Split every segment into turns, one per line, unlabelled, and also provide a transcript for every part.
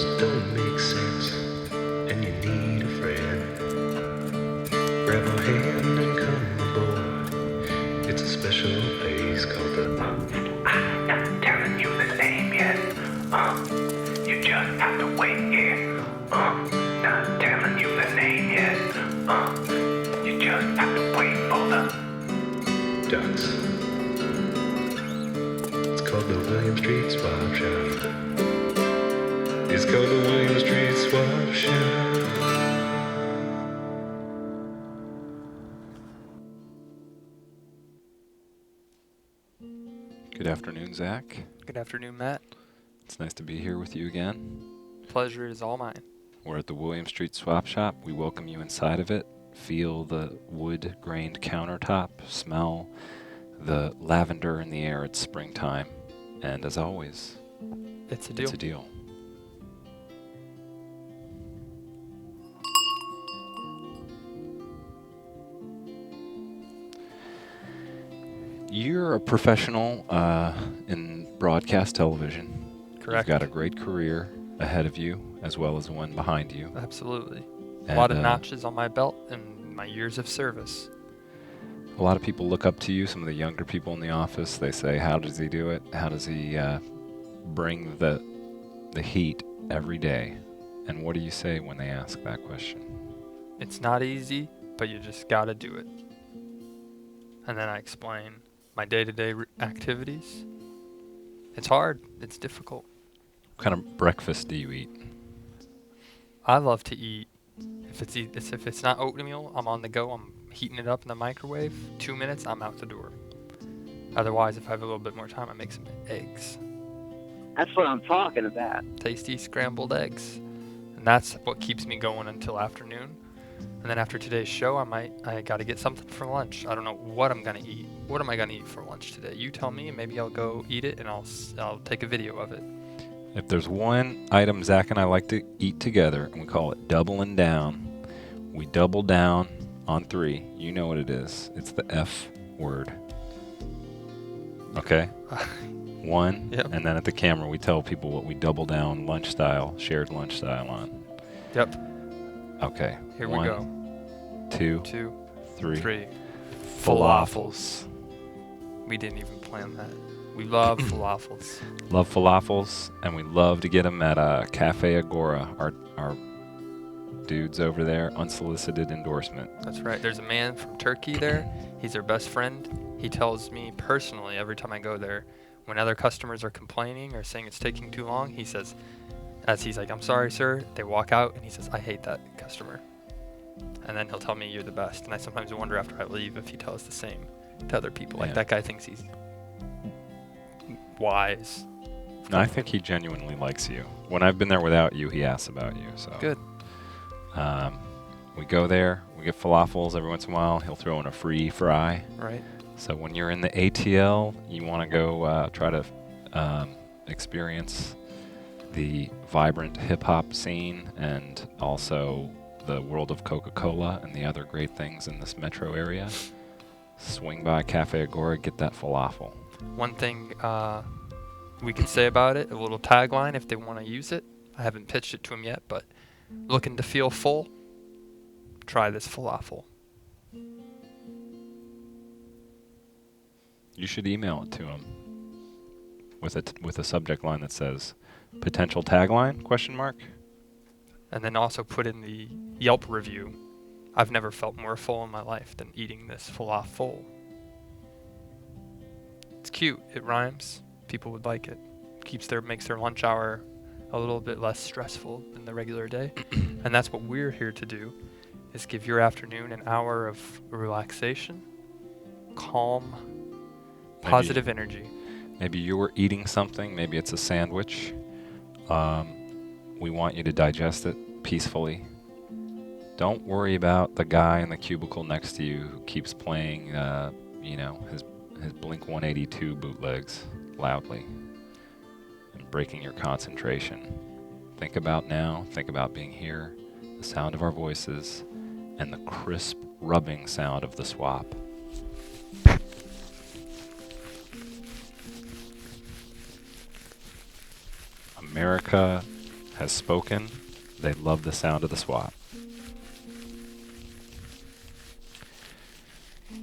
just don't make sense, and you need a friend. Grab a hand and come aboard. It's a special place called the I'm not telling you the name yet. You just have to wait here. Not telling you the name yet. You just have to wait for the ducks. It's called the William Street Swap Shop. It's called the William Street Swap Shop.
Good afternoon, Zach.
Good afternoon, Matt.
It's nice to be here with you again.
Pleasure is all mine.
We're at the William Street Swap Shop. We welcome you inside of it. Feel the wood-grained countertop, smell the lavender in the air. It's springtime. And as always,
It's a deal.
it's a deal. You're a professional in broadcast television.
Correct.
You've got a great career ahead of you, as well as one behind you.
Absolutely. A
And,
lot of notches on my belt and my years of service.
A lot of people look up to you. Some of the younger people in the office, they say, "How does he do it? How does he bring the heat every day?" And what do you say when they ask that question?
It's not easy, but you just gotta do it. And then I explain my day-to-day activities. It's hard. It's difficult.
What kind of breakfast do you eat?
I love to eat. If it's not oatmeal, I'm on the go. I'm heating it up in the microwave. 2 minutes, I'm out the door. Otherwise, if I have a little bit more time, I make some eggs.
That's what I'm talking about.
Tasty scrambled eggs. And that's what keeps me going until afternoon. And then after today's show, I gotta get something for lunch. I don't know what I'm gonna eat. What am I gonna eat for lunch today? You tell me, and maybe I'll go eat it, and I'll take a video of it.
If there's one item Zach and I like to eat together, and we call it doubling down, we double down on 3. You know what it is. It's the F word. Okay? 1,
Yep.
and then at the camera we tell people what we double down lunch style, shared lunch style on.
Yep.
Okay.
Here
1,
we go.
2,
2,
3.
3.
Falafels.
We didn't even plan that. We love falafels.
Love falafels, and we love to get them at Cafe Agora. Our dudes over there, unsolicited endorsement.
That's right. There's a man from Turkey there. He's our best friend. He tells me personally every time I go there, when other customers are complaining or saying it's taking too long, he says, as he's like, "I'm sorry, sir." They walk out, and he says, "I hate that customer." And then he'll tell me, "You're the best." And I sometimes wonder after I leave if he tells the same to other people. Like,
Yeah.
that guy thinks he's wise.
No, I think he genuinely likes you. When I've been there without you, he asks about you. So
Good.
We go there. We get falafels every once in a while. He'll throw in a free fry.
Right.
So when you're in the ATL, you want to go try to experience the vibrant hip-hop scene and also the world of Coca-Cola and the other great things in this metro area. Swing by Cafe Agora, get that falafel.
One thing we can say about it, a little tagline if they want to use it. I haven't pitched it to them yet, but looking to feel full, try this falafel.
You should email it to him with a subject line that says potential tagline ?
And then also put in the Yelp review. I've never felt more full in my life than eating this falafel. It's cute. It rhymes. People would like it. Makes their lunch hour a little bit less stressful than the regular day. And that's what we're here to do, is give your afternoon an hour of relaxation, calm, positive energy.
Maybe you were eating something. Maybe it's a sandwich. We want you to digest it peacefully. Don't worry about the guy in the cubicle next to you who keeps playing, his Blink-182 bootlegs loudly and breaking your concentration. Think about now. Think about being here, the sound of our voices, and the crisp rubbing sound of the swap. America has spoken. They love the sound of the swap.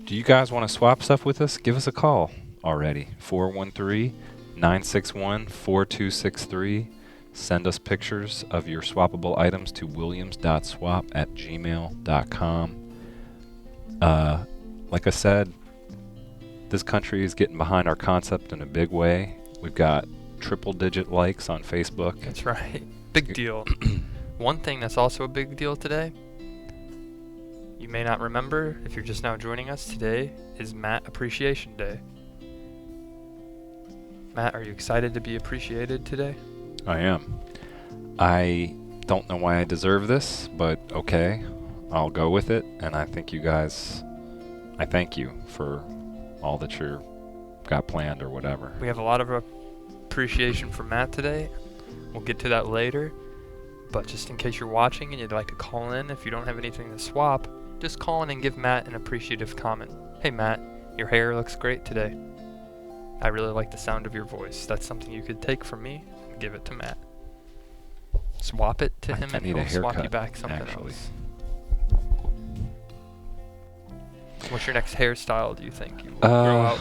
Do you guys want to swap stuff with us? Give us a call already. 413-961-4263. Send us pictures of your swappable items to williams.swap@gmail.com. Like I said, this country is getting behind our concept in a big way. We've got triple-digit likes on Facebook.
That's right. Big deal. One thing that's also a big deal today, you may not remember if you're just now joining us, today is Matt Appreciation Day. Matt, are you excited to be appreciated today?
I am. I don't know why I deserve this, but okay, I'll go with it. And I think you guys, I thank you for all that you're got planned or whatever.
We have a lot of appreciation for Matt today. We'll get to that later. But just in case you're watching and you'd like to call in, if you don't have anything to swap, just call in and give Matt an appreciative comment. Hey Matt, your hair looks great today. I really like the sound of your voice. That's something you could take from me and give it to Matt. Swap it to him
I
and
need a
he'll swap you
haircut,
back something
actually.
else. What's your next hairstyle, do you think? You will grow out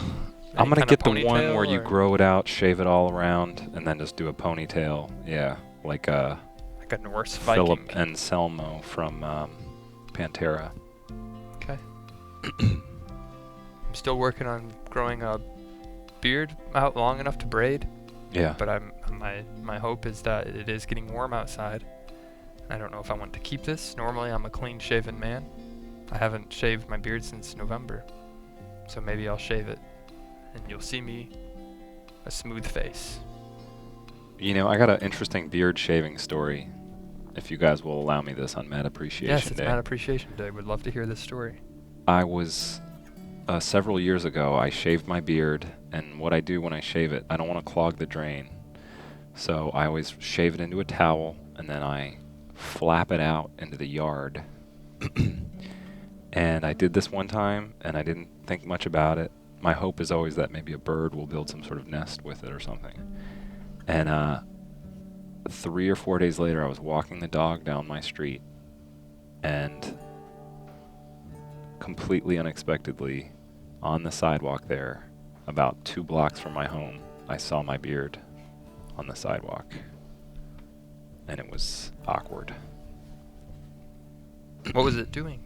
I'm
any
gonna
kind of
get the one
ponytail,
where you
or
grow it out, shave it all around, and then just do a ponytail. Yeah, like
like a Norse Viking?
Philip Anselmo from Pantera.
Okay. I'm still working on growing a beard out long enough to braid,
Yeah.
but my hope is that it is getting warm outside. I don't know if I want to keep this. Normally I'm a clean-shaven man. I haven't shaved my beard since November, so maybe I'll shave it, and you'll see me a smooth face.
You know, I got an interesting beard shaving story. If you guys will allow me this on Mad Appreciation
Yes, it's
Day.
Mad Appreciation Day. Would love to hear this story.
I was several years ago. I shaved my beard, and what I do when I shave it, I don't want to clog the drain, so I always shave it into a towel, and then I flap it out into the yard. And I did this one time, and I didn't think much about it. My hope is always that maybe a bird will build some sort of nest with it or something. And 3 or 4 days later, I was walking the dog down my street, and completely unexpectedly, on the sidewalk there, about 2 blocks from my home, I saw my beard on the sidewalk. And it was awkward.
What was it doing?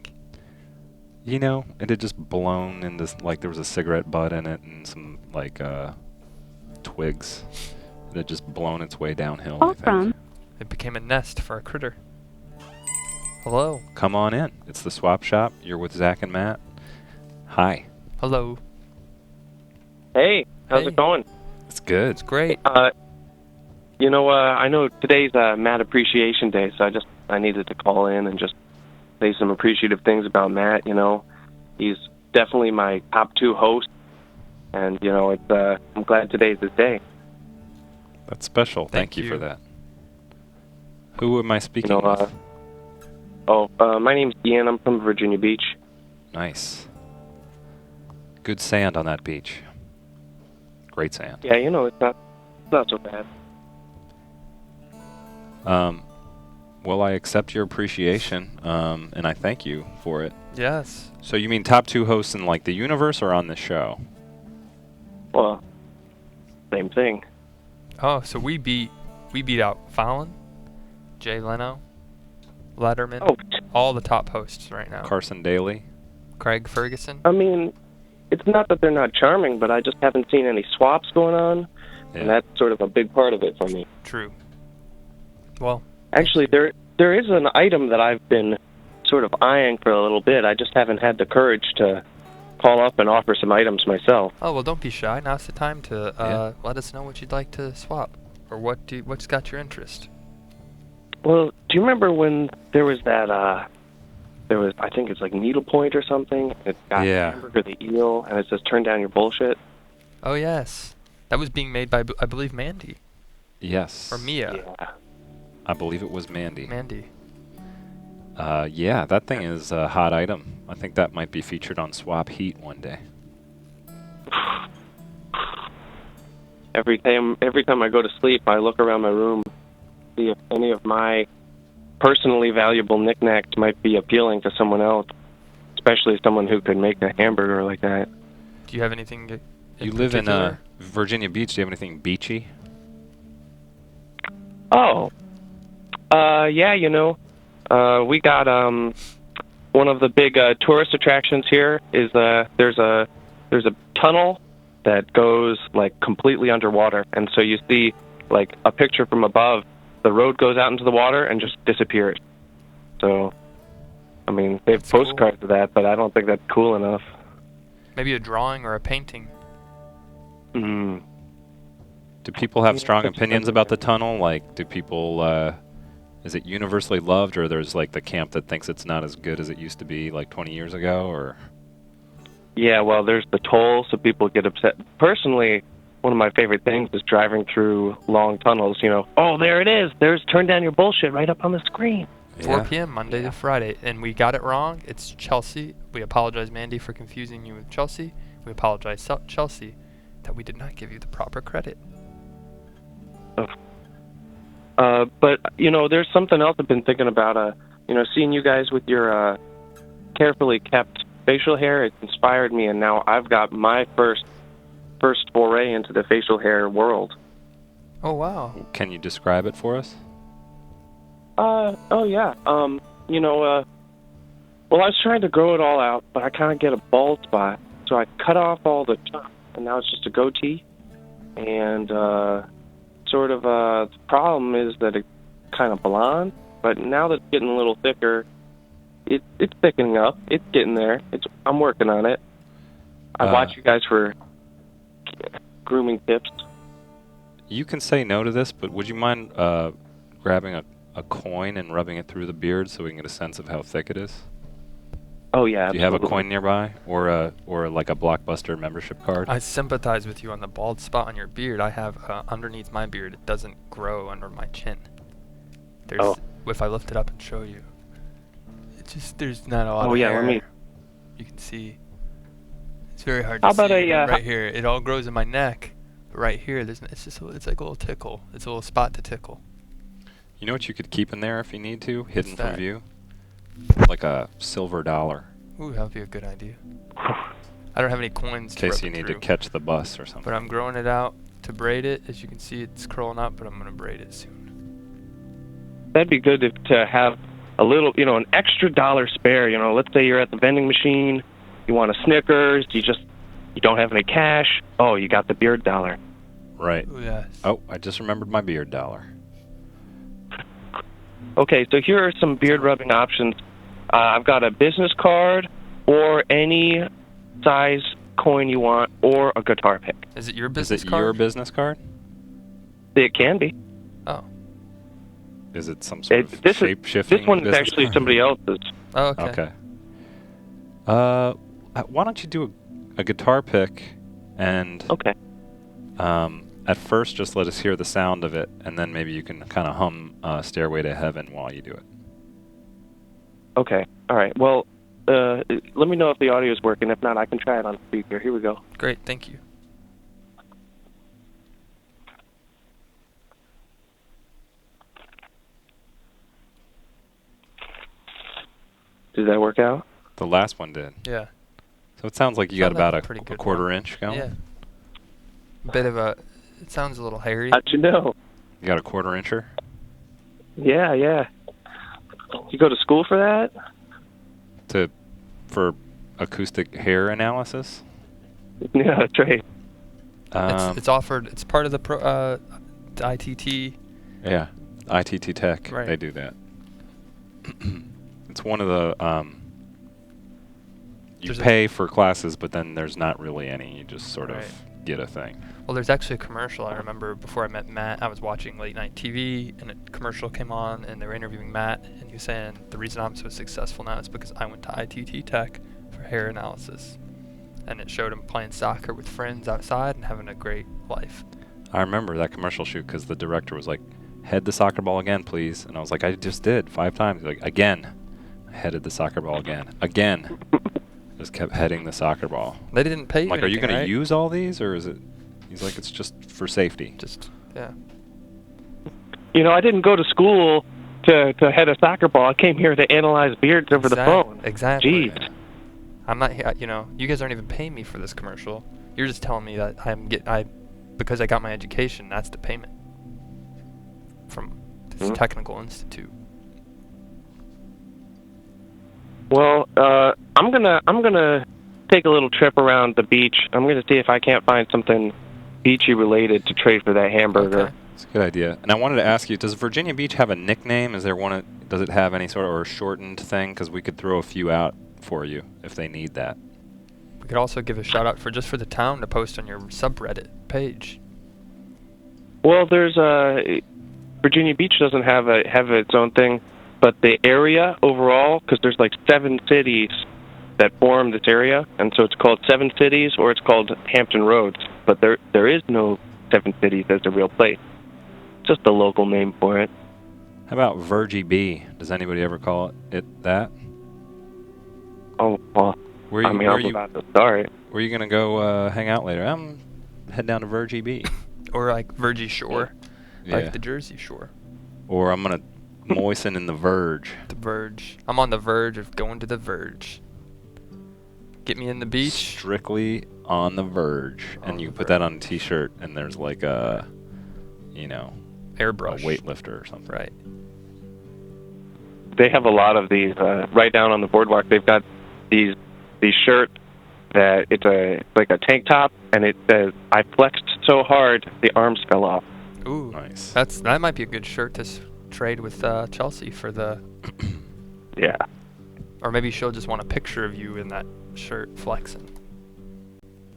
You know, it had just blown into, like, there was a cigarette butt in it and some, like, twigs. It had just blown its way downhill, I think.
It became a nest for a critter. Hello.
Come on in. It's the Swap Shop. You're with Zach and Matt. Hi.
Hello.
Hey, how's
Hey.
it going?
It's good.
It's great.
I know today's Matt Appreciation Day, so I needed to call in and just say some appreciative things about Matt. You know, he's definitely my top 2 host, and you know, I'm glad today's his day.
That's special. Thank you for
you.
that. Who am I speaking
You know,
with?
my name's Ian. I'm from Virginia Beach.
Nice. Good sand on that beach. Great sand.
Yeah, you know, it's not so bad.
Well, I accept your appreciation, and I thank you for it.
Yes.
So you mean top 2 hosts in, like, the universe or on this show?
Well, same thing.
Oh, so we beat out Fallon, Jay Leno, Letterman,
Oh,
all the top hosts right now.
Carson Daly?
Craig Ferguson.
I mean, it's not that they're not charming, but I just haven't seen any swaps going on, and that's sort of a big part of it for me.
True. Well,
Actually, there is an item that I've been sort of eyeing for a little bit. I just haven't had the courage to call up and offer some items myself.
oh well, don't be shy. Now's the time to
Yeah.
let us know what you'd like to swap, or what's got your interest.
Well, do you remember when there was that, I think it's like needlepoint or something? It's got
Yeah.
Hamburger the Eel, and it says turn down your bullshit.
Oh yes, that was being made by I believe Mandy
Yes.
or Mia.
Yeah.
I believe it was Mandy.
Mandy.
Yeah, that thing is a hot item. I think that might be featured on Swap Heat one day.
Every time I go to sleep, I look around my room see if any of my personally valuable knickknacks might be appealing to someone else, especially someone who could make a hamburger like that.
Do you have anything?
You live in
particular?
Virginia Beach. Do you have anything beachy?
Oh, yeah, we got one of the big tourist attractions here is there's a tunnel that goes like completely underwater, and so you see like a picture from above. The road goes out into the water and just disappears. So, I mean, they have
That's cool.
postcards of that, but I don't think that's cool enough.
Maybe a drawing or a painting.
Mm.
Do people have
Yeah,
strong
that's
opinions
something
about the
that-
tunnel? Like, do people, is it universally loved, or there's like the camp that thinks it's not as good as it used to be like 20 years ago, or?
Yeah, well, there's the toll, so people get upset. Personally, one of my favorite things is driving through long tunnels. Oh, there it is. Turn down your bullshit right up on the screen.
4
Yeah.
p.m. Monday to Friday, and we got it wrong. It's Chelsea. We apologize, Mandy, for confusing you with Chelsea. We apologize, Chelsea, that we did not give you the proper credit.
But there's something else I've been thinking about. Seeing you guys with your carefully kept facial hair, it inspired me, and now I've got my first foray into the facial hair world.
Oh wow!
Can you describe it for us?
Oh yeah. Well, I was trying to grow it all out, but I kind of get a bald spot, so I cut off all the top, and now it's just a goatee. And the problem is that it's kind of blonde, but now that it's getting a little thicker, it's thickening up. It's getting there. I'm working on it. I watch you guys for grooming tips.
You can say no to this, but would you mind grabbing a coin and rubbing it through the beard so we can get a sense of how thick it is?
Oh yeah.
Do you have a
absolutely.
coin nearby, or like a Blockbuster membership card?
I sympathize with you on the bald spot on your beard. I have underneath my beard. It doesn't grow under my chin. If I lift it up and show you, there's not a lot.
Oh
of
yeah,
hair.
let me.
You can see. It's very hard
How
to
about
see.
a,
But right here, it all grows in my neck. But right here, it's like a little tickle. It's a little spot to tickle.
You know what you could keep in there if you need to, hidden from
that?
view? Like a silver dollar,
Ooh, that would be a good idea. I don't have any coins
in
to
case
rub
you
it
need
through,
to catch the bus or something.
but I'm growing it out to braid it. As you can see, it's curling up, but I'm gonna braid it soon.
That'd be good to have a little, an extra dollar spare. Let's say you're at the vending machine, you want a Snickers, you don't have any cash. Oh, you got the beard dollar.
Right.
Ooh, yes.
Oh, I just remembered my beard dollar.
Okay, so here are some beard rubbing options. I've got a business card or any size coin you want, or a guitar pick.
Is it your
Is
business
it
card?
your business card?
It can be.
Oh.
Is it some sort of
This
shape-shifting
one is
business
actually
card?
somebody else's.
Oh, okay.
Okay. Why don't you do a guitar pick, and
Okay.
at first just let us hear the sound of it, and then maybe you can kind of hum "Stairway to Heaven" while you do it.
Okay. All right. Well, let me know if the audio is working. If not, I can try it on speaker. Here we go.
Great, thank you.
Did that work out?
The last one did.
Yeah.
So it sounds like you got
Sounded like
about
a
a
pretty good
quarter
one.
inch going.
Yeah. Bit of a. It sounds a little hairy.
How'd you know?
You got a quarter incher?
Yeah. You go to school for that?
For acoustic hair analysis?
Yeah, that's right.
It's offered. It's part of the the ITT.
Yeah, ITT Tech.
Right.
They do that. It's one of the you
There's a-
pay for classes, but then there's not really any. You just sort
Right.
of get a thing.
Well, there's actually a commercial. I remember before I met Matt, I was watching late night TV, and a commercial came on, and they were interviewing Matt, and he was saying the reason I'm so successful now is because I went to ITT Tech for hair analysis, and it showed him playing soccer with friends outside and having a great life.
I remember that commercial shoot because the director was like, "Head the soccer ball again, please," and I was like, "I just did 5 times." He's like, "Again." I headed the soccer ball again. Just kept heading the soccer ball.
They didn't pay
I'm
you
like, are you
anything,
going
right?
to use all these, or is it? He's like, it's just for safety.
Just yeah.
You know, I didn't go to school to head a soccer ball. I came here to analyze beards over the phone.
Exactly.
Jeez.
I'm not. You know, you guys aren't even paying me for this commercial. You're just telling me that because I got my education. That's the payment from this technical institute.
Well, I'm gonna take a little trip around the beach. I'm gonna see if I can't find something beachy related to trade for that hamburger.
Okay.
It's a good idea. And I wanted to ask you, does Virginia Beach have a nickname? Is there one? Does it have any sort of or shortened thing? Because we could throw a few out for you if they need that.
We could also give a shout out for the town to post on your subreddit page.
Well, there's Virginia Beach doesn't have its own thing, but the area overall, because there's like 7 cities that form this area, and so it's called 7 Cities or it's called Hampton Roads. But there is no 7 Cities as a real place. Just a local name for it.
How about Virgie B? Does anybody ever call it that?
Oh, well,
Where
I'm
you
about to start.
where you gonna go hang out later? I'm head down to Virgie B.
Or like Virgie Shore,
Yeah.
like the Jersey Shore.
Or I'm gonna moisten in the Verge.
The Verge. I'm on the verge of going to the Verge. Get me in the beach.
Strictly on the Verge,
On
and you
the
put that on a T-shirt, and there's like a, you know,
Airbrush.
a weightlifter or something.
Right.
They have a lot of these right down on the boardwalk. They've got these shirts that it's like a tank top, and it says, "I flexed so hard the arms fell off."
Ooh.
Nice.
That might be a good shirt to trade with Chelsea for the.
Yeah.
Or maybe she'll just want a picture of you in that shirt flexing.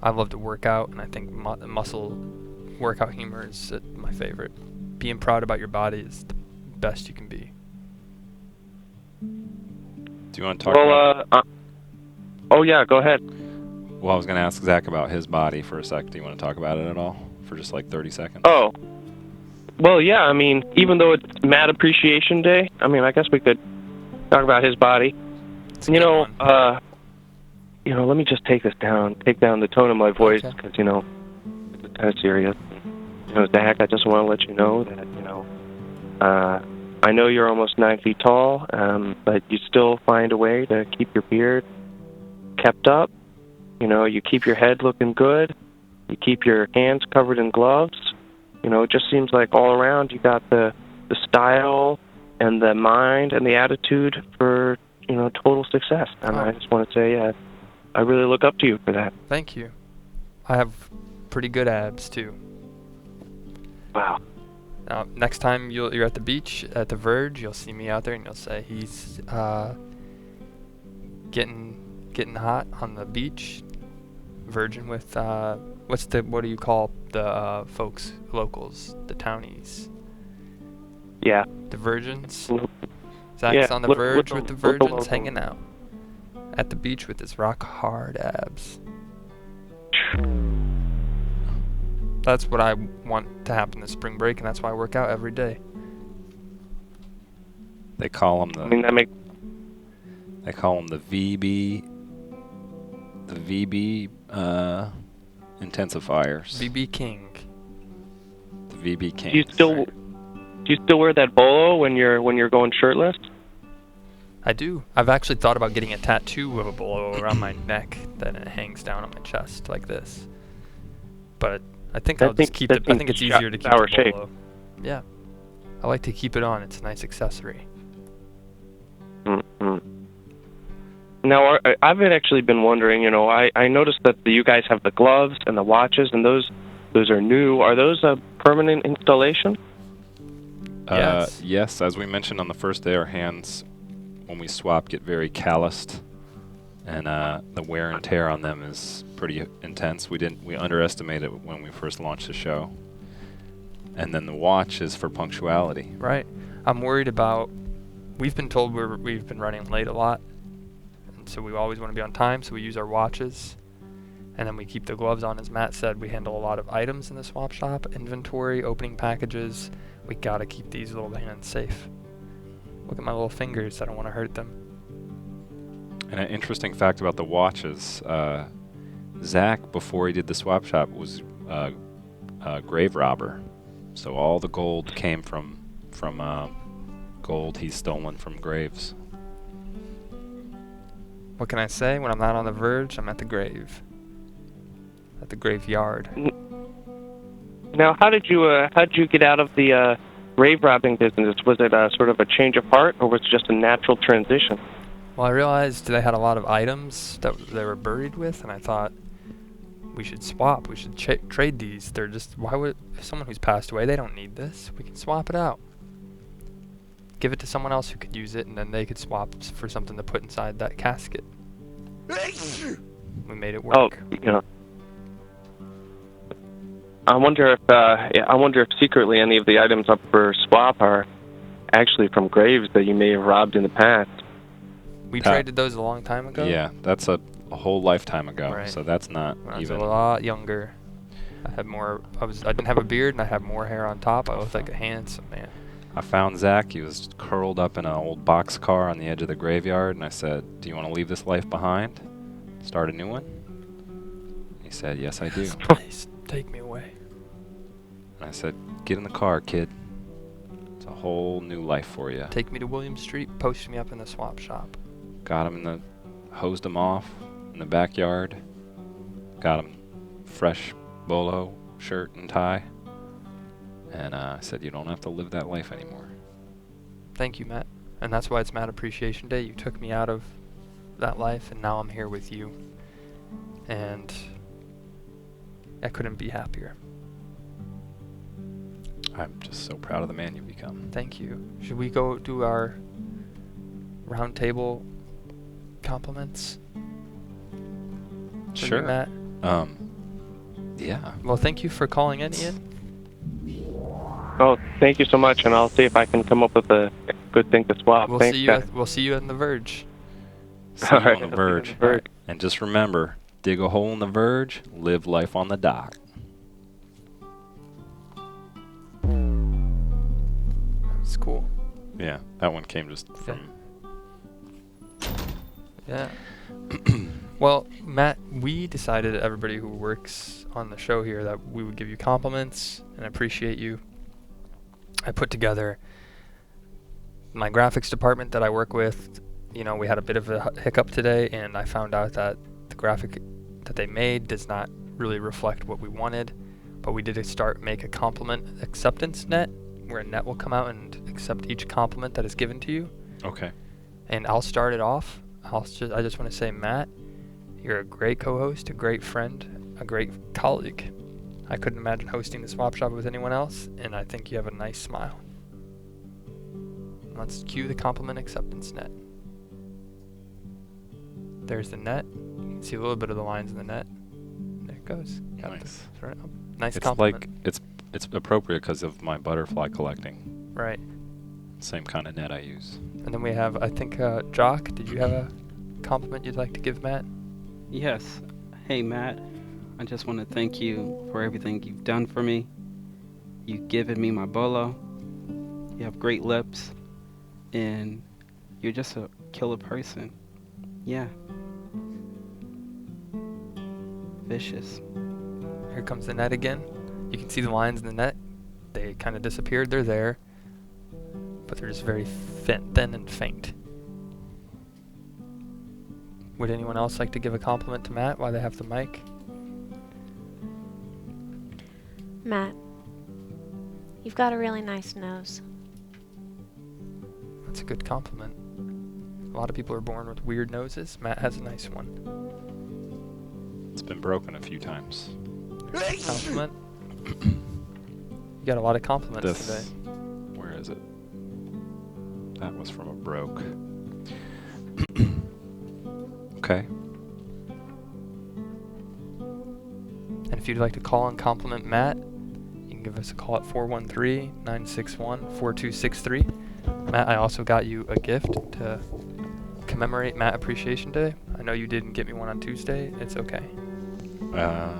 I love to work out, and I think muscle workout humor is my favorite. Being proud about your body is the best you can be.
Do you want to talk about?
Oh yeah, go ahead.
Well, I was gonna ask Zach about his body for a sec. Do you want to talk about it at all for just like 30 seconds?
Oh. Well, yeah, I mean, even though it's Mad Appreciation Day, I mean, I guess we could talk about his body.
It's a good one.
Let me just take down the tone of my voice,
Okay.
because, it's kind of serious. Zach, I just want to let you know that, I know you're almost 9 feet tall, but you still find a way to keep your beard kept up. You keep your head looking good. You keep your hands covered in gloves. It just seems like all around you got the style and the mind and the attitude for, total success. And I just want to say I really look up to you for that.
Thank you. I have pretty good abs too.
Wow.
Now, next time you're at the beach at the Verge, you'll see me out there, and you'll say he's getting hot on the beach, virgin with what do you call the folks, locals, the townies,
Yeah.
the virgins.
Mhm.
Zach's
Yeah,
on the
look-
Verge
look-
with the
look the
virgins,
locals.
hanging out at the beach with his rock hard abs. That's what I want to happen this spring break, and that's why I work out every day.
They call them
I mean, that makes
the VB intensifiers.
BB King.
The VB King.
Do you still wear that bolo when you're going shirtless?
I do. I've actually thought about getting a tattoo of a bolo around my neck, then it hangs down on my chest like this. But I think I'll just keep it. I think it's easier to keep
sour
the
shape.
bolo. Yeah. I like to keep it on. It's a nice accessory.
Mm-hmm. Now, I've actually been wondering. I noticed that you guys have the gloves and the watches, and those are new. Are those a permanent installation?
Yes.
Yes, as we mentioned on the first day, our hands, when we swap, get very calloused, and the wear and tear on them is pretty intense. We underestimated it when we first launched the show. And then the watch is for punctuality.
Right. I'm worried about. We've been told we've been running late a lot, and so we always want to be on time. So we use our watches, and then we keep the gloves on. As Matt said, we handle a lot of items in the swap shop, inventory, opening packages. We gotta keep these little hands safe. Look at my little fingers. I don't want to hurt them.
And an interesting fact about the watches, Zach, before he did the swap shop, was a grave robber. So all the gold came from from gold he's stolen from graves.
What can I say? When I'm not on the verge, I'm at the grave. At the graveyard.
Now, how did you get out of the grave robbing business? Was it sort of a change of heart, or was it just a natural transition?
Well, I realized they had a lot of items that they were buried with, and I thought we should swap. We should trade these. They're just, why would, if someone who's passed away, they don't need this. We can swap it out. Give it to someone else who could use it, and then they could swap for something to put inside that casket. We made it work.
Oh, you know. I wonder if secretly any of the items up for swap are actually from graves that you may have robbed in the past.
We traded those a long time ago.
Yeah, that's a whole lifetime ago.
Right.
So that's not
When I was
even.
a lot younger, I had more. I didn't have a beard, and I had more hair on top. I looked like a handsome man.
I found Zach. He was curled up in an old boxcar on the edge of the graveyard, and I said, "Do you want to leave this life behind? Start a new one?" He said, "Yes, I do."
Please take me away.
And I said, "Get in the car, kid. It's a whole new life for you."
Take me to William Street. Post me up in the swap shop.
Got him hosed him off in the backyard. Got him fresh bolo shirt and tie. And I said, "You don't have to live that life anymore."
Thank you, Matt. And that's why it's Matt Appreciation Day. You took me out of that life, and now I'm here with you. And I couldn't be happier.
I'm just so proud of the man you've become.
Thank you. Should we go do our round table compliments? For
Sure.
you, Matt?
Yeah.
Well, thank you for calling in, Ian.
Oh, thank you so much, and I'll see if I can come up with a good thing to swap.
We'll
Thanks,
see you.
guys.
We'll see you on the Verge.
See you
All right,
on the
I'll see you
verge.
on the verge.
And just remember, dig a hole in the verge, live life on the dock.
That's cool.
Yeah, that one came just from.
Yeah. Well, Matt, we decided, everybody who works on the show here, that we would give you compliments and appreciate you. I put together my graphics department that I work with. You know, we had a bit of a hiccup today, and I found out that the graphic that they made does not really reflect what we wanted. But we did make a compliment acceptance net, where a net will come out and accept each compliment that is given to you.
Okay.
And I'll start it off. I just want to say, Matt, you're a great co-host, a great friend, a great colleague. I couldn't imagine hosting the Swap Shop with anyone else, and I think you have a nice smile. Let's cue the compliment acceptance net. There's the net. You can see a little bit of the lines in the net. There it goes. Got
Nice.
this right up. Nice
It's
compliment.
like it's appropriate because of my butterfly collecting.
Right.
Same kind of net I use.
And then we have, I think, Jock, did you have a compliment you'd like to give Matt?
Yes. Hey, Matt. I just want to thank you for everything you've done for me. You've given me my bolo. You have great lips. And you're just a killer person. Yeah. Vicious.
Here comes the net again. You can see the lines in the net. They kind of disappeared. They're there. But they're just very thin and faint. Would anyone else like to give a compliment to Matt while they have the mic?
Matt, you've got a really nice nose.
That's a good compliment. A lot of people are born with weird noses. Matt has a nice one.
It's been broken a few times.
Compliment? You got a lot of compliments today.
Where is it? That was from a broke. Okay.
And if you'd like to call and compliment Matt, you can give us a call at 413-961-4263. Matt, I also got you a gift to commemorate Matt Appreciation Day. I know you didn't get me one on Tuesday. It's okay.
Well,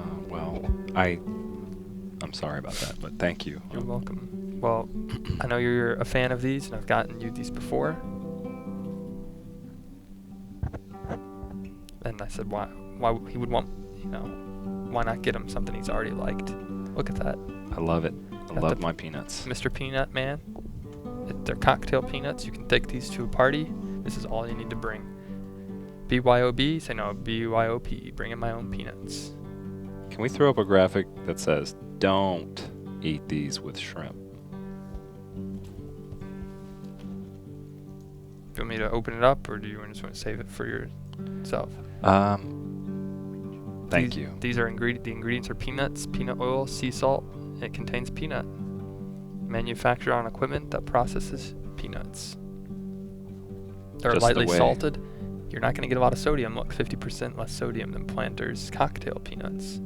I'm sorry about that, but thank you.
You're welcome. Well, I know you're a fan of these, and I've gotten you these before. And I said, why he would want, why not get him something he's already liked? Look at that.
I love it. I
Got
love
the
my peanuts.
Mr. Peanut Man. They're cocktail peanuts. You can take these to a party. This is all you need to bring. BYOB, say no, BYOP, bringing my own peanuts.
Can we throw up a graphic that says, don't eat these with shrimp?
Do you want me to open it up, or do you just want to save it for yourself?
Thank you.
These are the ingredients are peanuts, peanut oil, sea salt. It contains peanut. Manufactured on equipment that processes peanuts. They're
Just the
lightly
way-
salted. You're not going to get a lot of sodium. Look, 50% less sodium than Planters cocktail peanuts.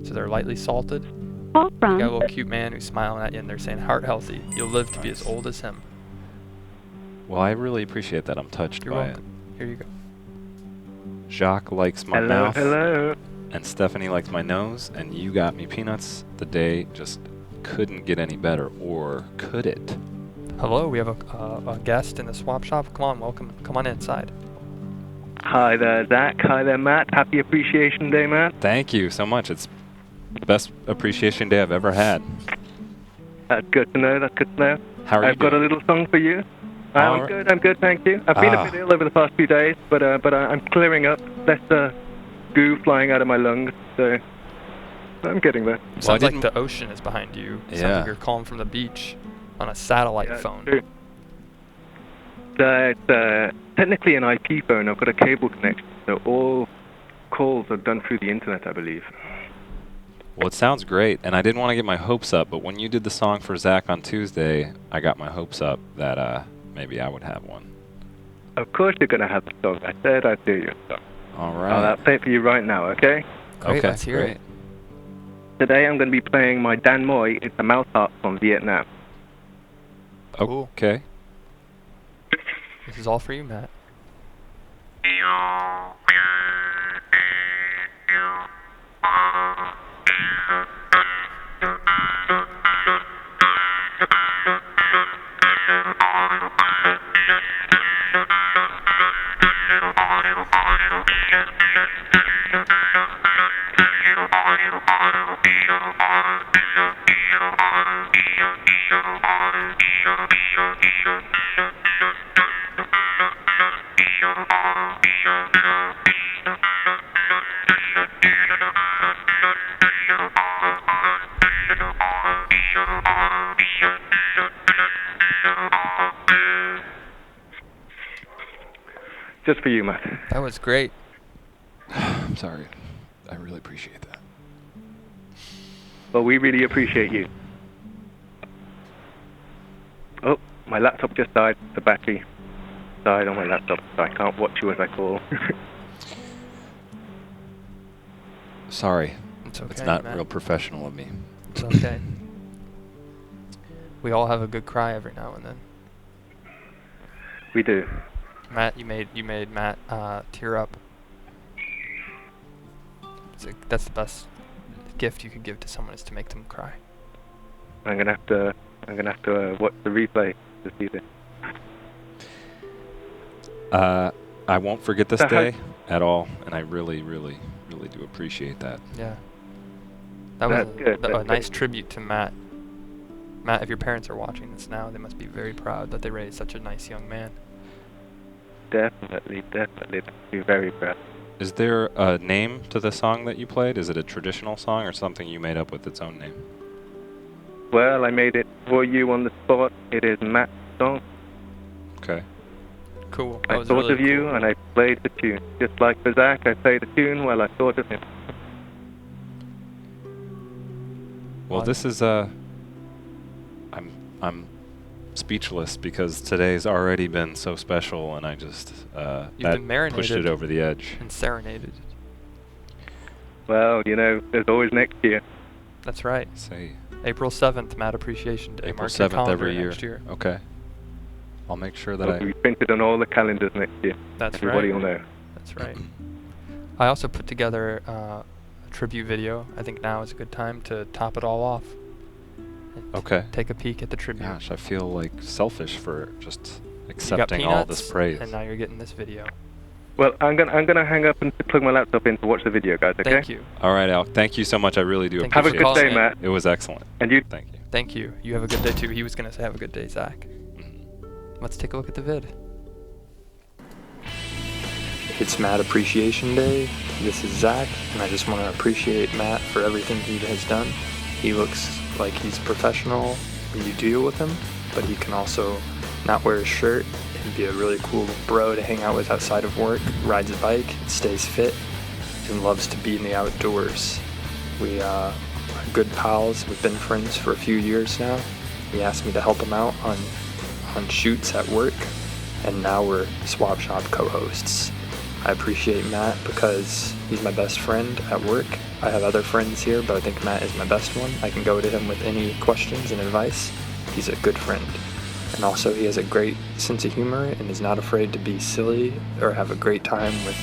So they're lightly salted. You got a little cute man who's smiling at you, and they're saying heart healthy. You'll live to be as old as him.
Well, I really appreciate that. I'm touched
You're
by
welcome. Here you go.
it. Jacques likes my
Hello,
mouth,
hello.
and Stephanie likes my nose, and you got me peanuts. The day just couldn't get any better, or could it?
Hello, we have a guest in the swap shop. Come on, welcome. Come on inside.
Hi there, Zach. Hi there, Matt. Happy Appreciation Day, Matt.
Thank you so much. It's the best appreciation day I've ever had.
That's good to know. That's good to know.
How are you
I've got a
doing?
little song for you.
All
I'm
right.
good. I'm good. Thank you. I've been
Ah.
a bit ill over the past few days, but I'm clearing up. Less goo flying out of my lungs, so I'm getting there.
Sounds like
didn't-
the ocean is behind you. Sounds
Yeah.
like you're calling from the beach on a satellite
Yeah,
phone.
true. It's technically an IP phone. I've got a cable connection, so all calls are done through the internet, I believe.
Well, it sounds great, and I didn't want to get my hopes up, but when you did the song for Zach on Tuesday, I got my hopes up that maybe I would have one.
Of course you're going to have the song. I said I'd do your song.
All
I'll
right.
play it for you right now, okay?
Great,
Okay,
let's hear
great.
it.
Today I'm going to be playing my Dan Moy. It's a mouth harp from Vietnam.
Cool.
Okay.
This is all for you, Matt.
Just for you, Matt.
That was great.
I'm sorry. I really appreciate that.
Well, we really appreciate you. Oh, my laptop just died. The battery died on my laptop, so I can't watch you as I call.
Sorry.
It's okay.
It's not
Matt.
real professional of me.
It's okay. We all have a good cry every now and then.
We do.
Matt, you made Matt tear up. That's the best gift you could give to someone, is to make them cry.
I'm gonna have to watch the replay to see this.
I won't forget this
So how-
day at all, and I really, really, really do appreciate that.
Yeah. That was
That's good,
a
that's
nice
good.
tribute to Matt. Matt, if your parents are watching this now, they must be very proud that they raised such a nice young man.
Definitely. Be very proud.
Is there a name to the song that you played? Is it a traditional song or something you made up with its own name?
Well, I made it for you on the spot. It is Matt's song.
Okay.
Cool. That
I
was
thought
really
of you
cool.
and I played the tune. Just like for Zach, I played the tune while I thought of him.
Well, this is I'm speechless because today's already been so special, and I just
You've
that
been marinated
pushed it over the edge.
and serenaded.
Well, there's always next year.
That's right.
Say
April 7th, Matt Appreciation Day.
April
Mark your
7th
calendar
every year.
next year.
Okay. I'll make sure that
It'll be
I.
printed on all the calendars next year.
That's
Everybody
right.
will know.
That's right. I also put together a tribute video. I think now is a good time to top it all off. And
Okay.
Take a peek at the tribute.
Gosh, I feel like selfish for just
You got
accepting all this
peanuts,
praise.
and now you're getting this video.
Well, I'm gonna hang up and plug my laptop in to watch the video, guys. Okay.
Thank you.
All right, Al. Thank you so much. I really do
Thank you
Have a
appreciate
for
good
it.
day,
calling in.
Matt.
It was excellent.
And you.
Thank you.
Thank you. You have a good day too. He was gonna say have a good day, Zach. Let's take a look at the vid.
It's Matt Appreciation Day. This is Zach, and I just want to appreciate Matt for everything he has done. He looks like he's professional when you deal with him, but he can also not wear a shirt and be a really cool bro to hang out with outside of work, rides a bike, stays fit, and loves to be in the outdoors. We are good pals. We've been friends for a few years now. He asked me to help him out on shoots at work, and now we're Swap Shop co-hosts. I appreciate Matt because he's my best friend at work. I have other friends here, but I think Matt is my best one. I can go to him with any questions and advice. He's a good friend. And also he has a great sense of humor and is not afraid to be silly or have a great time with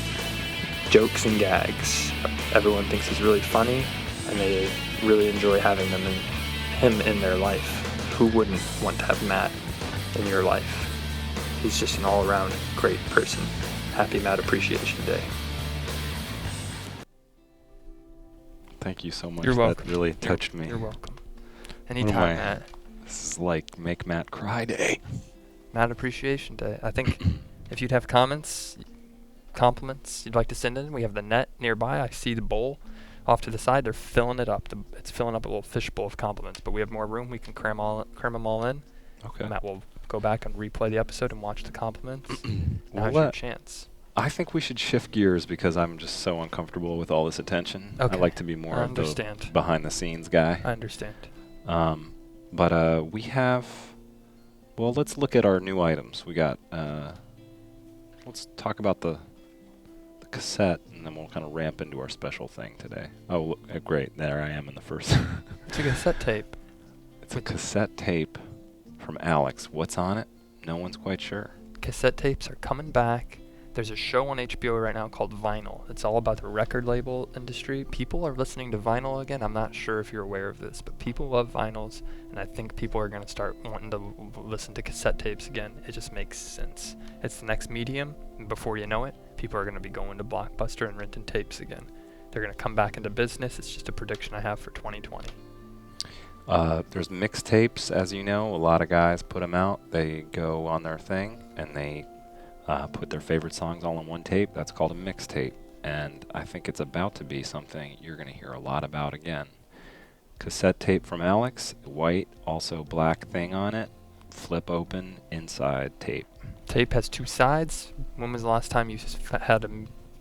jokes and gags. Everyone thinks he's really funny, and they really enjoy having him in their life. Who wouldn't want to have Matt in your life? He's just an all-around great person. Happy Matt Appreciation Day.
Thank you so much.
You're welcome.
That really touched me.
You're welcome.
What am
Anytime,
I-
Matt.
This is like Make Matt Cry Day.
Matt Appreciation Day. I think if you'd have comments, compliments you'd like to send in, we have the net nearby. I see the bowl off to the side. They're filling it up. It's filling up a little fishbowl of compliments, but we have more room. We can cram them all in.
Okay.
Matt will go back and replay the episode and watch the compliments.
Well,
Now's your chance.
I think we should shift gears because I'm just so uncomfortable with all this attention.
Okay.
I like to be more
I
of the
understand.
behind-the-scenes guy.
I understand.
But we have. Well, let's look at our new items. We got. Let's talk about the cassette, and then we'll kind of ramp into our special thing today. Oh, look, great! There I am in the first.
It's a cassette tape.
It's a cassette tape from Alex. What's on it? No one's quite sure.
Cassette tapes are coming back. There's a show on HBO right now called Vinyl. It's all about the record label industry. People are listening to vinyl again. I'm not sure if you're aware of this, but people love vinyls, and I think people are going to start wanting to listen to cassette tapes again. It just makes sense. It's the next medium, and before you know it, people are going to be going to Blockbuster and renting tapes again. They're going to come back into business. It's just a prediction I have for 2020.
There's mixtapes, as you know. A lot of guys put them out. They go on their thing, and they put their favorite songs all in one tape. That's called a mixtape. And I think it's about to be something you're going to hear a lot about again. Cassette tape from Alex, white, also black thing on it. Flip open, inside tape.
Tape has two sides. When was the last time you had a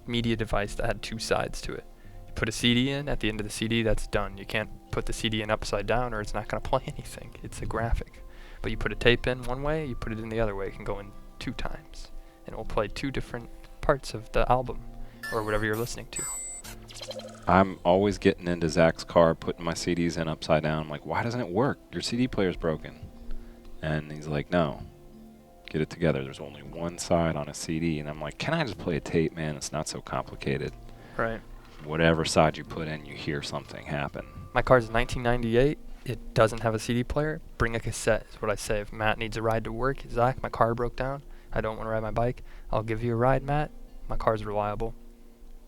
media device that had two sides to it? You put a CD in, at the end of the CD, that's done. You can't put the CD in upside down or it's not going to play anything. It's a graphic. But you put a tape in one way, you put it in the other way. It can go in 2 times. And it will play 2 different parts of the album or whatever you're listening to.
I'm always getting into Zach's car, putting my CDs in upside down. I'm like, why doesn't it work? Your CD player's broken. And he's like, no, get it together. There's only one side on a CD. And I'm like, can I just play a tape, man? It's not so complicated.
Right.
Whatever side you put in, you hear something happen.
My car's 1998. It doesn't have a CD player. Bring a cassette is what I say. If Matt needs a ride to work, Zach, my car broke down. I don't want to ride my bike. I'll give you a ride, Matt. My car's reliable.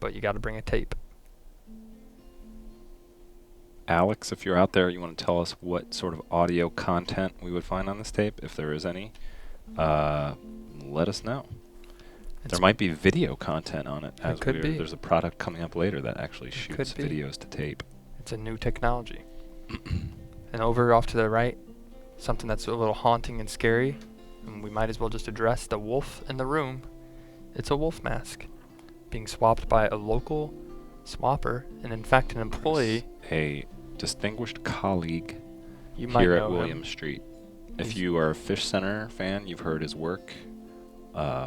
But you got to bring a tape.
Alex, if you're out there, you want to tell us what sort of audio content we would find on this tape, if there is any, let us know. There might be video content on it.
It could be.
There's a product coming up later that actually shoots
be.
videos to tape.
It's a new technology. And over off to the right, something that's a little haunting and scary, and we might as well just address the wolf in the room. It's a wolf mask being swapped by a local swapper, and in fact an employee.
A distinguished colleague
You might
here
know
at
him.
William Street. If you are a Fish Center fan, you've heard his work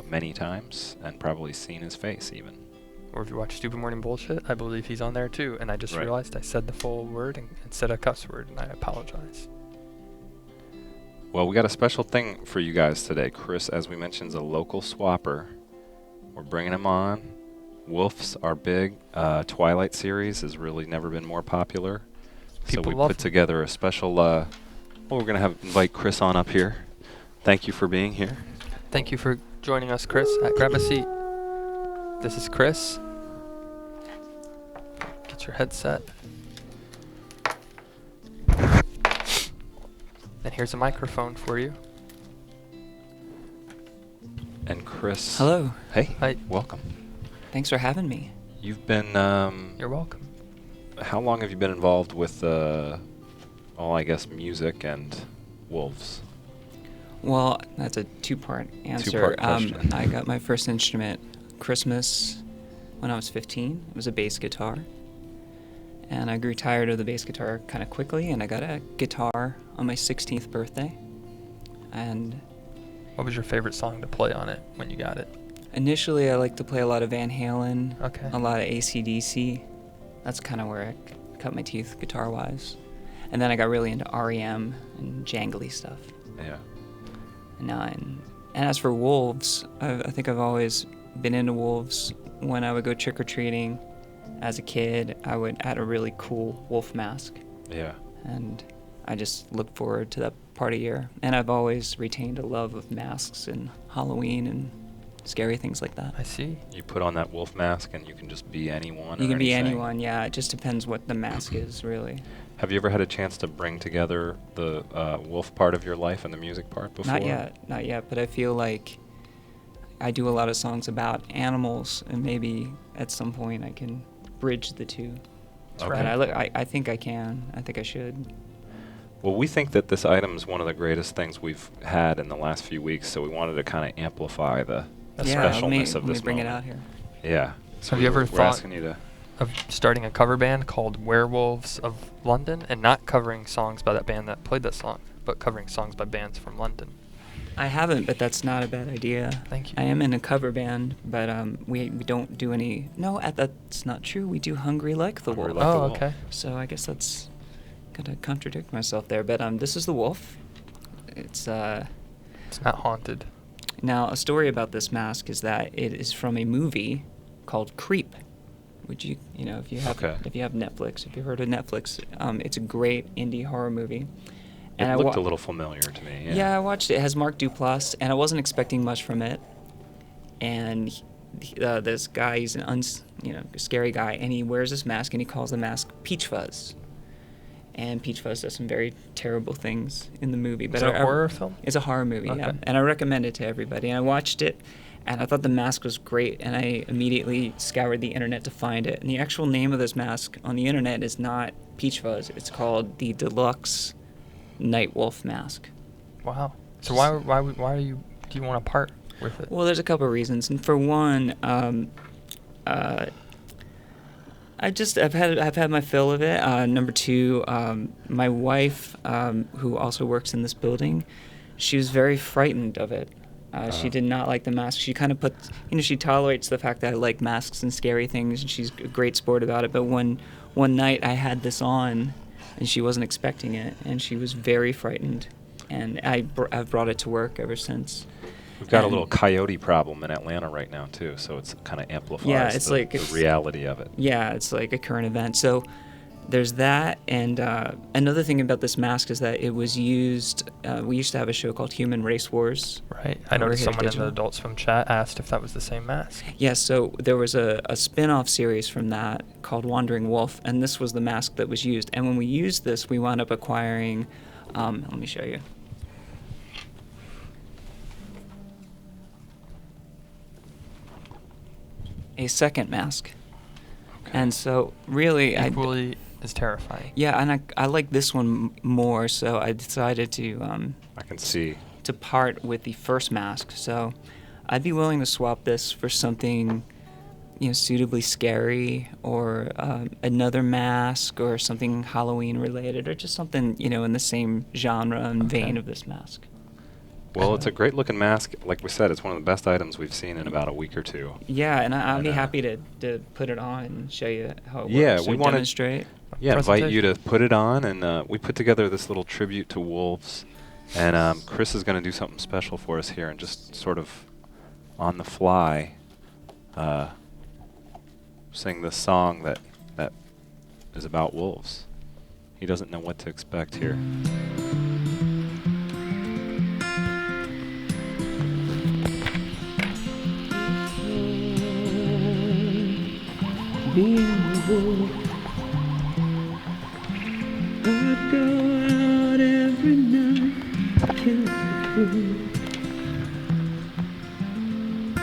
many times and probably seen his face even.
Or if you watch Stupid Morning Bullshit, I believe he's on there too. And I just
Right.
realized I said the full word and said a cuss word, and I apologize.
Well, we got a special thing for you guys today. Chris, as we mentioned, is a local swapper. We're bringing him on. Wolves are big. Twilight series has really never been more popular.
People
so we
love
put
them.
together a special. Well, we're gonna invite Chris on up here. Thank you for being here.
Thank you for joining us, Chris. Grab a seat. This is Chris. Get your headset. And here's a microphone for you.
Chris.
Hello.
Hey.
Hi.
Welcome.
Thanks for having me.
You've been.
You're welcome.
How long have you been involved with, I guess, music and wolves?
Well, that's a two-part answer.
Two-part question.
I got my first instrument Christmas when I was 15. It was a bass guitar. And I grew tired of the bass guitar kind of quickly, and I got a guitar on my 16th birthday. And
What was your favorite song to play on it when you got it?
initially, I liked to play a lot of Van Halen,
Okay.
a lot of AC/DC. That's kind of where I cut my teeth guitar-wise. And then I got really into REM and jangly stuff.
Yeah.
And as for wolves, I think I've always been into wolves. When I would go trick-or-treating as a kid, I would add a really cool wolf mask.
Yeah.
And I just look forward to that part of year. And I've always retained a love of masks and Halloween and scary things like that.
I see.
You put on that wolf mask and you can just be anyone.
You
or
can be
anything.
anyone, yeah. It just depends what the mask is, really.
Have you ever had a chance to bring together the wolf part of your life and the music part before?
Not yet. But I feel like I do a lot of songs about animals, and maybe at some point I can bridge the two.
Okay.
And I think I can. I think I should.
Well, we think that this item is one of the greatest things we've had in the last few weeks, so we wanted to kind of amplify the specialness of
let me
this
bring
moment.
it out here.
Yeah. So
Have you ever
we're
thought
asking you to.
of starting a cover band called Werewolves of London, and not covering songs by that band that played that song, but covering songs by bands from London?
I haven't, but that's not a bad idea.
Thank you.
I am in a cover band, but we don't do any. No, that's not true. We do "Hungry Like the
Hungry
Wolf."
Like the
Oh,
Wolf.
okay.
So I guess that's gonna contradict myself there. But this is the wolf. It's
It's not haunted.
now a story about this mask is that it is from a movie called Creep. Would you know if you have
Okay.
Netflix, if you've heard of Netflix, it's a great indie horror movie.
It
I
looked
wa-
a little familiar to me. Yeah.
Yeah, I watched it. It has Mark Duplass, and I wasn't expecting much from it. And this guy, he's an scary guy, and he wears this mask, and he calls the mask Peach Fuzz. And Peach Fuzz does some very terrible things in the movie.
Is it a horror film?
It's a horror movie, yeah.
Okay.
And I recommend it to everybody. And I watched it, and I thought the mask was great, and I immediately scoured the internet to find it. And the actual name of this mask on the internet is not Peach Fuzz. It's called the Deluxe Night Wolf Mask.
Wow. So why do you want to part with it?
Well, there's a couple of reasons, and for one, I've had my fill of it. Number two, my wife, who also works in this building, she was very frightened of it. She did not like the mask. She kind of she tolerates the fact that I like masks and scary things, and she's a great sport about it. But one night I had this on, and she wasn't expecting it, and she was very frightened. And I've brought it to work ever since.
We've got a
And-
little coyote problem in Atlanta right now too, so it's kind of amplifies
it's
the reality of it.
Yeah, it's like a current event. So there's that, and another thing about this mask is that it was used. We used to have a show called Human Race Wars.
Right. I
over
noticed
here at
someone in
Digital.
the Adult Swim chat asked if that was the same mask.
Yeah, so there was a spin-off series from that called Wandering Wolf, and this was the mask that was used. And when we used this, we wound up acquiring. Let me show you. A second mask.
Okay.
And so really,
Equally as terrifying.
yeah, and I like this one more, so I decided to
I can see.
to part with the first mask. So I'd be willing to swap this for something, suitably scary, or another mask, or something Halloween related, or just something in the same genre and vein of this mask.
Well, it's a great looking mask. Like we said, it's one of the best items we've seen in about a week or two.
Yeah, and I'll be
And,
happy to put it on and show you how it
Yeah,
works.
we
or
wanted-
demonstrate.
Yeah, invite you to
Presentation.
put it on, and we put together this little tribute to wolves. And Chris is going to do something special for us here, and just sort of on the fly sing this song that is about wolves. He doesn't know what to expect here.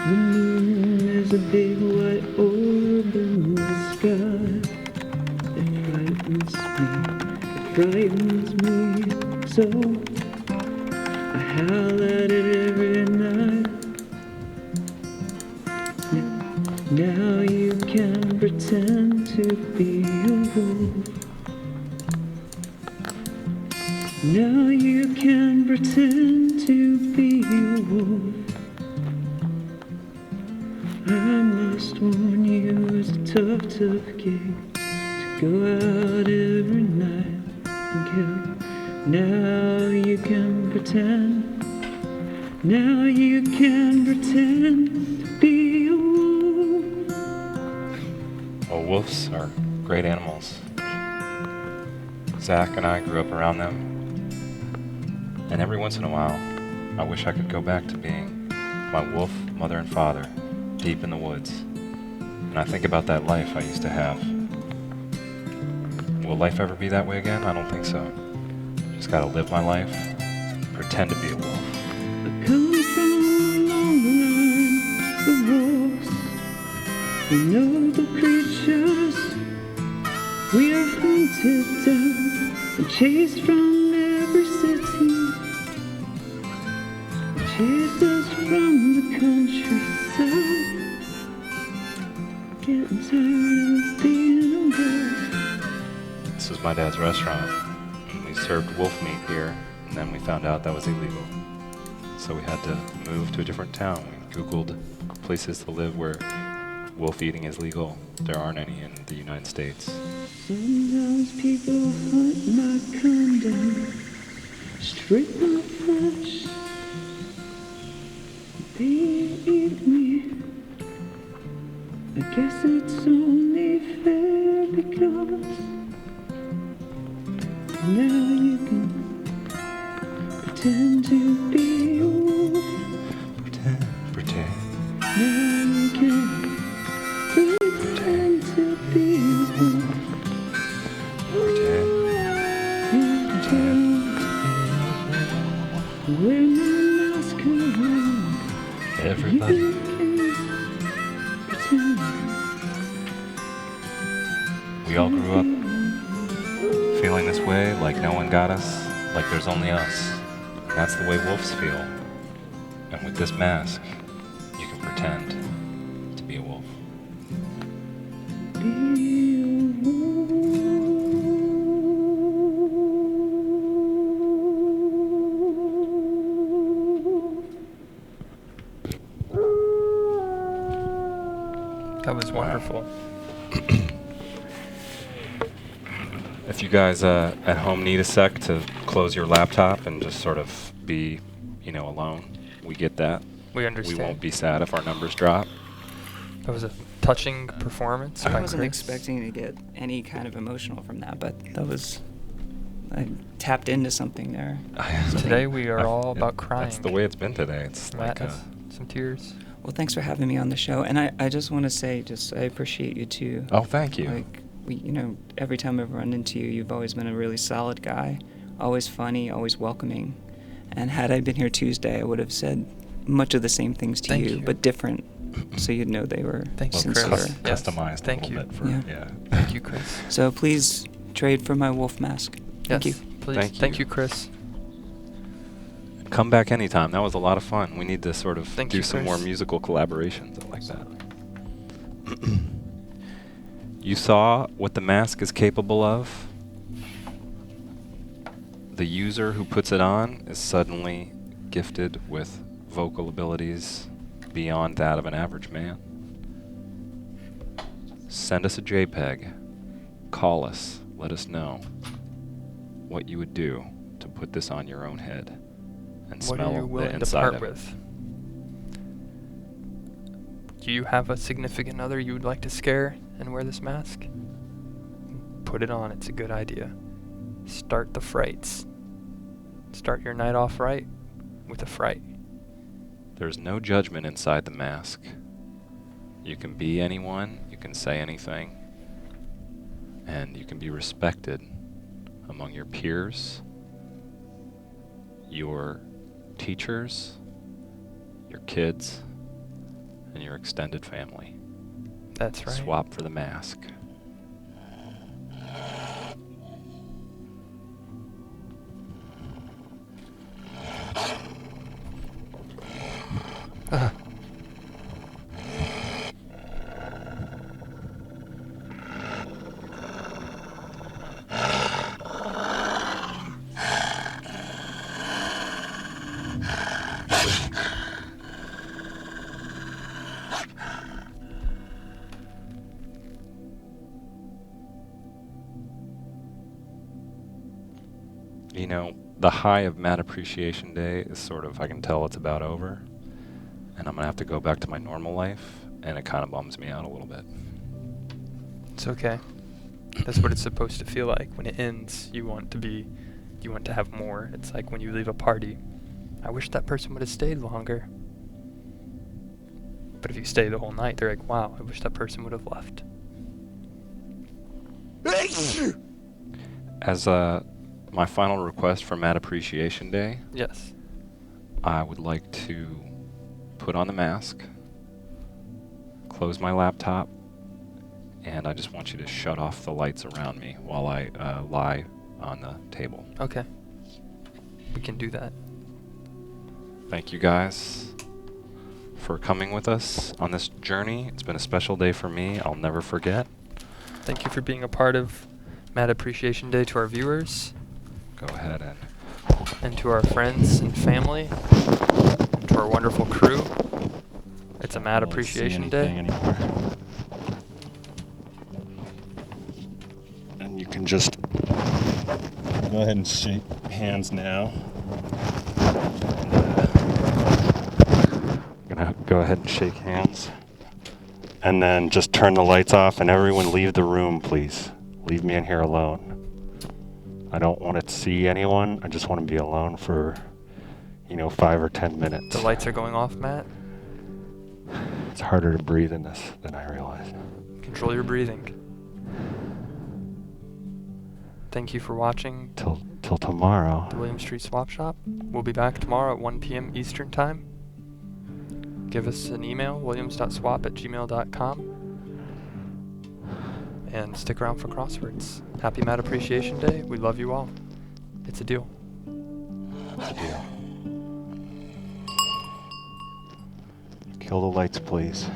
The moon is a big white orb in the sky. It frightens me so. I howl at it every night. Now you can pretend to be a wolf. Now you can pretend to be a wolf. I must warn you, it's a tough gig to go out every night and kill. Now you can pretend. Now you can pretend to be a wolf.
Well, wolves are great animals. Zach and I grew up around them. And every once in a while, I wish I could go back to being my wolf mother and father deep in the woods. And I think about that life I used to have. Will life ever be that way again? I don't think so. Just gotta live my life, pretend to be a wolf.
I come from a long line of wolves. We know the creatures. We are hunted down and chased from every city. They chased us from the countryside. Getting tired of being a wolf.
This was my dad's restaurant. We served wolf meat here, and then we found out that was illegal. So we had to move to a different town. We Googled places to live where wolf eating is legal. There aren't any in the United States.
Sometimes people hunt my condoms, strip my flesh. They eat me. I guess it's only fair because now you can pretend to be a wolf.
Pretend.
Now you can pretend to be a wolf. Wear my mask around.
Everybody. We all grew up feeling this way, like no one got us, like there's only us. And that's the way wolves feel. And with this mask, you can pretend to be a wolf.
That was wonderful.
If you guys at home need a sec to close your laptop and just sort of be, alone, we get that.
We understand.
We won't be sad if our numbers drop.
That was a touching performance.
I
by
wasn't
Chris.
expecting to get any kind of emotional from that, but I tapped into something there.
Today we are all about crying.
That's the way it's been today. It's
Matt
like
has some tears.
Well, thanks for having me on the show, and I just want to say, I appreciate you too.
Oh, thank you.
Like every time I've run into you, you've always been a really solid guy, always funny, always welcoming. And had I been here Tuesday, I would have said much of the same things to you, but different, so you'd know they were sincere.
Customized
Thank
a
you.
little bit for, yeah.
Thank you, Chris.
So please trade for my wolf mask. Thank
Yes,
you.
please. Thank you, Chris.
Come back anytime. That was a lot of fun. We need to sort of
Thank
do
you,
some
Chris.
more musical collaborations like that. You saw what the mask is capable of? The user who puts it on is suddenly gifted with vocal abilities beyond that of an average man. Send us a JPEG. Call us. Let us know what you would do to put this on your own head and
What
smell
are you
the
willing to
inside
part
of it.
with? Do you have a significant other you would like to scare and wear this mask? Put it on. It's a good idea. Start the frights. Start your night off right with a fright.
There's no judgment inside the mask. You can be anyone, you can say anything, and you can be respected among your peers, your teachers, your kids, and your extended family.
That's right.
Swap for the mask. You know, the high of Matt Appreciation Day is sort of, I can tell it's about over. And I'm going to have to go back to my normal life. And it kind of bums me out a little bit.
It's okay. That's what it's supposed to feel like. When it ends, you want to have more. It's like when you leave a party. I wish that person would have stayed longer. But if you stay the whole night, they're like, wow, I wish that person would have left.
As my final request for Matt Appreciation Day,
Yes.
I would like to put on the mask, close my laptop, and I just want you to shut off the lights around me while I lie on the table.
Okay. We can do that.
Thank you guys for coming with us on this journey. It's been a special day for me. I'll never forget.
Thank you for being a part of Mad Appreciation Day to our viewers.
Go ahead
and to our friends and family, and to our wonderful crew. It's a Mad Appreciation Day.
And you can just go ahead and shake hands now. I'm gonna go ahead and shake hands. And then just turn the lights off and everyone leave the room, please. Leave me in here alone. I don't want to see anyone. I just want to be alone for, 5 or 10 minutes.
The lights are going off, Matt.
It's harder to breathe in this than I realized.
Control your breathing. Thank you for watching.
Till tomorrow.
The William Street Swap Shop. We'll be back tomorrow at 1 p.m. Eastern Time. Give us an email, williams.swap@gmail.com. And stick around for crosswords. Happy Mad Appreciation Day. We love you all. It's a deal.
It's a deal. Kill the lights, please.